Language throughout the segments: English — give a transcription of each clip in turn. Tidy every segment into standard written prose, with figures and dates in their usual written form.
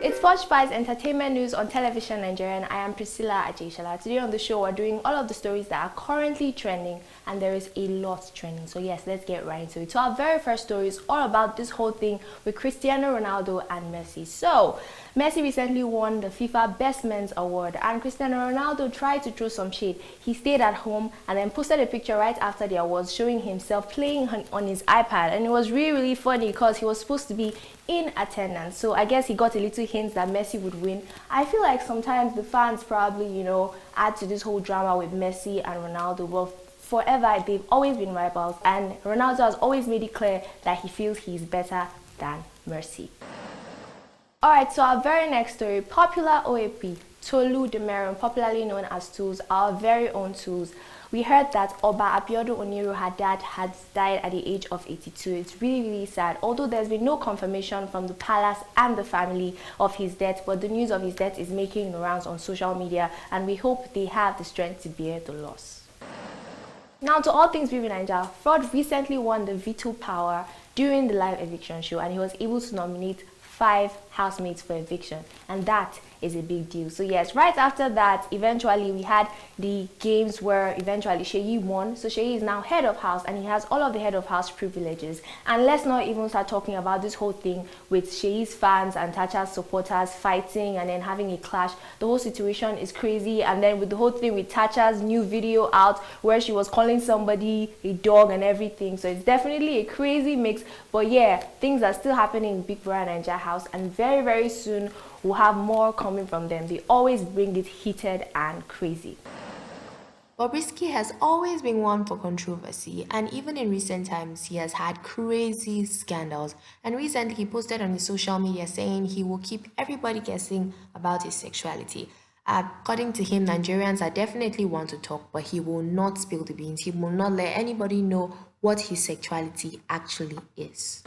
It's Posh Spice Entertainment News on Television Nigerian. I am Priscilla Ajayishala. Today on the show, we're doing all of the stories that are currently trending, and there is a lot trending. So yes, let's get right into it. So our very first story is all about this whole thing with Cristiano Ronaldo and Messi. So Messi recently won the FIFA Best Men's Award, and Cristiano Ronaldo tried to throw some shade. He stayed at home and then posted a picture right after the awards showing himself playing on his iPad, and it was really funny because he was supposed to be in attendance. So I guess he got a little hint that Messi would win. I feel like sometimes the fans probably, add to this whole drama with Messi and Ronaldo. Well, forever they've always been rivals, and Ronaldo has always made it clear that he feels he's better than Messi. Alright, so our very next story, popular OAP, Tolu Demeron, popularly known as Tools, our very own Tools. We heard that Oba Abiodun Oniru, her dad, had died at the age of 82. It's really sad, although there's been no confirmation from the palace and the family of his death, but the news of his death is making the rounds on social media, and we hope they have the strength to bear the loss. Now to all things BB Naija, Fraud recently won the veto power during the live eviction show, and he was able to nominate 5 housemates for eviction, and that is a big deal. So yes, right after that, eventually we had the games where eventually Sheyi won. So Sheyi is now head of house, and he has all of the head of house privileges. And let's not even start talking about this whole thing with Sheyi's fans and Tacha's supporters fighting and then having a clash. The whole situation is crazy, and then with the whole thing with Tacha's new video out where she was calling somebody a dog and everything. So it's definitely a crazy mix, but yeah, things are still happening in Big Brother Naija house, and very soon we'll have more coming from them. They always bring it heated and crazy. Bobrisky has always been one for controversy, and even in recent times he has had crazy scandals. And recently he posted on his social media saying he will keep everybody guessing about his sexuality. According to him, Nigerians are definitely want to talk, but he will not spill the beans. He will not let anybody know what his sexuality actually is.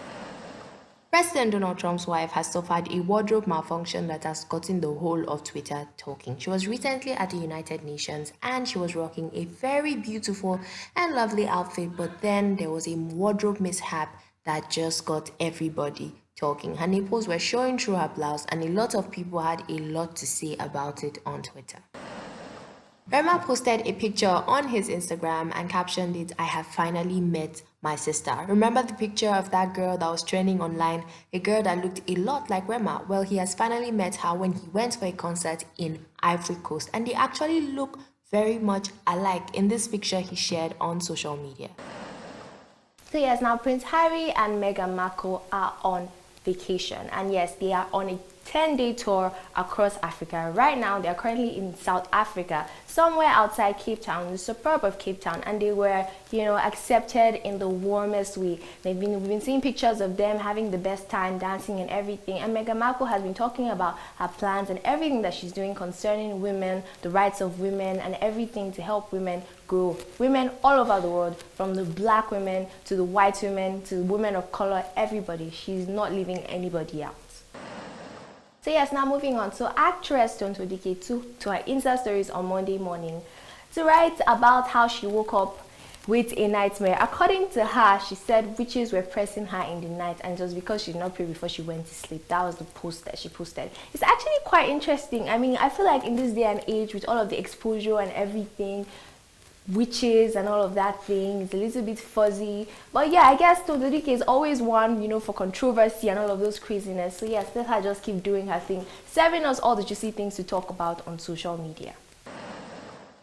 President Donald Trump's wife has suffered a wardrobe malfunction that has gotten the whole of Twitter talking. She was recently at the United Nations and she was rocking a very beautiful and lovely outfit, but then there was a wardrobe mishap that just got everybody talking. Her nipples were showing through her blouse, and a lot of people had a lot to say about it on Twitter. Rema posted a picture on his Instagram and captioned it, "I have finally met my sister." Remember the picture of that girl that was trending online? A girl that looked a lot like Rema? Well, he has finally met her when he went for a concert in Ivory Coast, and they actually look very much alike in this picture he shared on social media. So yes, now Prince Harry and Meghan Markle are on vacation, and yes, they are on a 10-day tour across Africa. Right now they are currently in South Africa, somewhere outside Cape Town, the suburb of Cape Town, and they were accepted in the warmest way. We've been seeing pictures of them having the best time, dancing and everything, and Meghan Markle has been talking about her plans and everything that she's doing concerning women, the rights of women, and everything to help women grow. Women all over the world, from the black women to the white women to the women of color, everybody. She's not leaving anybody out. So yes, now moving on. So actress Tonto Dike took to her Insta stories on Monday morning to write about how she woke up with a nightmare. According to her, she said witches were pressing her in the night, and just because she did not pray before she went to sleep. That was the post that she posted. It's actually quite interesting. I mean, I feel like in this day and age, with all of the exposure and everything, witches and all of that thing, it's a little bit fuzzy, but yeah, I guess Tonto Dike is always one for controversy and all of those craziness. So yes, let her just keep doing her thing, serving us all the juicy things to talk about on social media.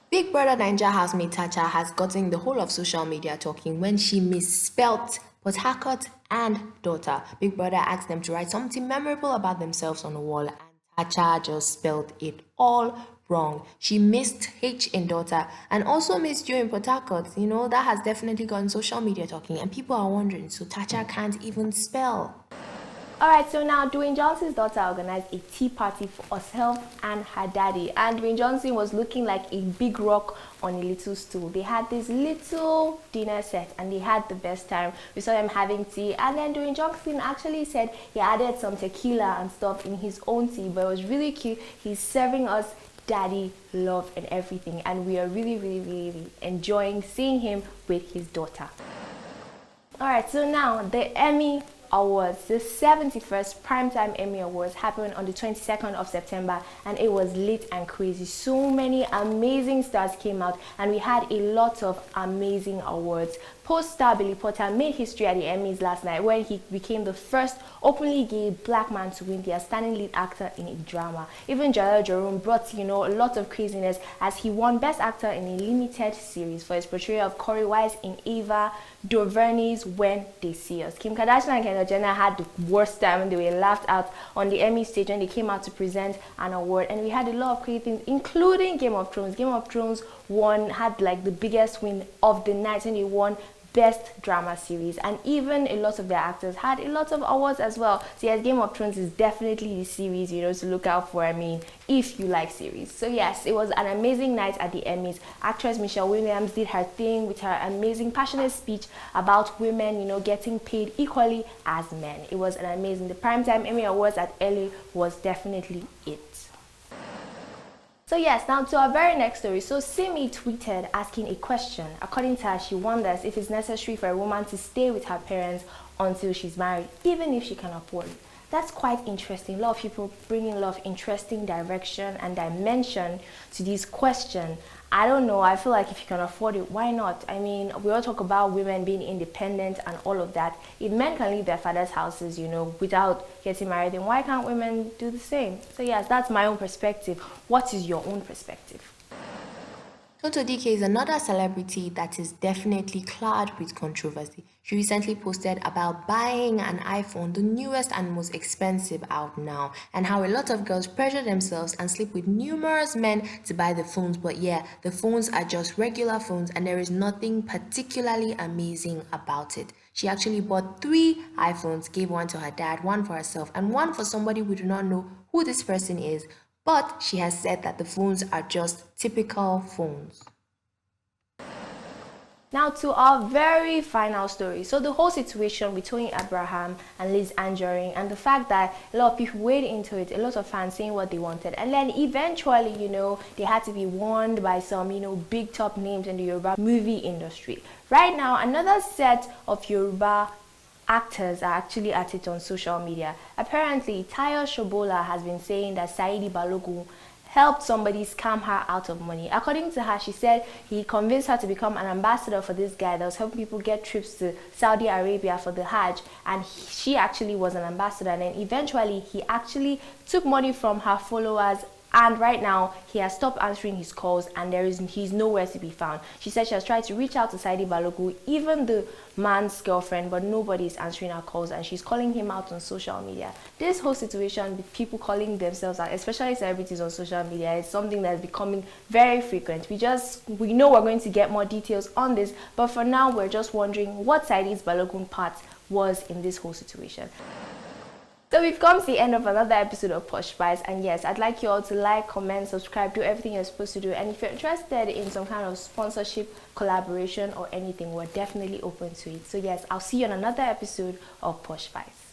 Big Brother Naija housemate Tacha has gotten the whole of social media talking when she misspelt Port Harcourt and daughter. Big Brother asked them to write something memorable about themselves on the wall, and Tacha just spelled it all wrong. She missed H in daughter and also missed you in Port Harcourt. That has definitely gotten social media talking, and people are wondering, so Tacha can't even spell. Alright, so now Dwayne Johnson's daughter organized a tea party for herself and her daddy, and Dwayne Johnson was looking like a big rock on a little stool. They had this little dinner set and they had the best time. We saw them having tea, and then Dwayne Johnson actually said he added some tequila and stuff in his own tea, but it was really cute. He's serving us daddy love and everything, and we are really enjoying seeing him with his daughter. Alright, so now the Emmy Awards, the 71st Primetime Emmy Awards happened on the 22nd of September, and it was lit and crazy. So many amazing stars came out and we had a lot of amazing awards. Post star Billy Potter made history at the Emmys last night when he became the first openly gay black man to win the outstanding lead actor in a drama. Even Jalal Jerome brought, a lot of craziness as he won Best Actor in a limited series for his portrayal of Corey Wise in Ava DuVernay's When They See Us. Kim Kardashian and Kendall Jenner had the worst time when they were laughed out on the Emmy stage when they came out to present an award, and we had a lot of crazy things, including Game of Thrones. Game of Thrones had like the biggest win of the night when they won Best Drama Series, and even a lot of their actors had a lot of awards as well. So yes, Game of Thrones is definitely the series to look out for, if you like series. So yes, it was an amazing night at the Emmys. Actress Michelle Williams did her thing with her amazing passionate speech about women getting paid equally as men. It was an amazing. The Primetime Emmy Awards at LA was definitely it. So yes, now to our very next story. So Simi tweeted asking a question. According to her, she wonders if it's necessary for a woman to stay with her parents until she's married, even if she can afford it. That's quite interesting. A lot of people bringing a lot of interesting direction and dimension to this question. I don't know. I feel like if you can afford it, why not? We all talk about women being independent and all of that. If men can leave their father's houses, without getting married, then why can't women do the same? So yes, that's my own perspective. What is your own perspective? Tonto DK is another celebrity that is definitely clad with controversy. She recently posted about buying an iPhone, the newest and most expensive out now, and how a lot of girls pressure themselves and sleep with numerous men to buy the phones. But yeah, the phones are just regular phones and there is nothing particularly amazing about it. She actually bought 3 iPhones, gave one to her dad, one for herself, and one for somebody we do not know who this person is. But she has said that the phones are just typical phones. Now to our very final story. So the whole situation between Abraham and Liz Anjorin, and the fact that a lot of people weighed into it, a lot of fans saying what they wanted, and then eventually, they had to be warned by some, big top names in the Yoruba movie industry. Right now, another set of Yoruba actors are actually at it on social media. Apparently, Tayo Shobola has been saying that Saidi Balogun helped somebody scam her out of money. According to her, she said he convinced her to become an ambassador for this guy that was helping people get trips to Saudi Arabia for the Hajj, and she actually was an ambassador, and then eventually he actually took money from her followers, and right now he has stopped answering his calls and he's nowhere to be found. She said she has tried to reach out to Saidi Balogun, even the man's girlfriend, but nobody is answering her calls, and she's calling him out on social media. This whole situation with people calling themselves out, especially celebrities on social media, is something that's becoming very frequent. We know we're going to get more details on this, but for now we're just wondering what Saidi's Balogun part was in this whole situation. So we've come to the end of another episode of Posh Spice, and yes, I'd like you all to like, comment, subscribe, do everything you're supposed to do, and if you're interested in some kind of sponsorship, collaboration or anything, we're definitely open to it. So yes, I'll see you on another episode of Posh Spice.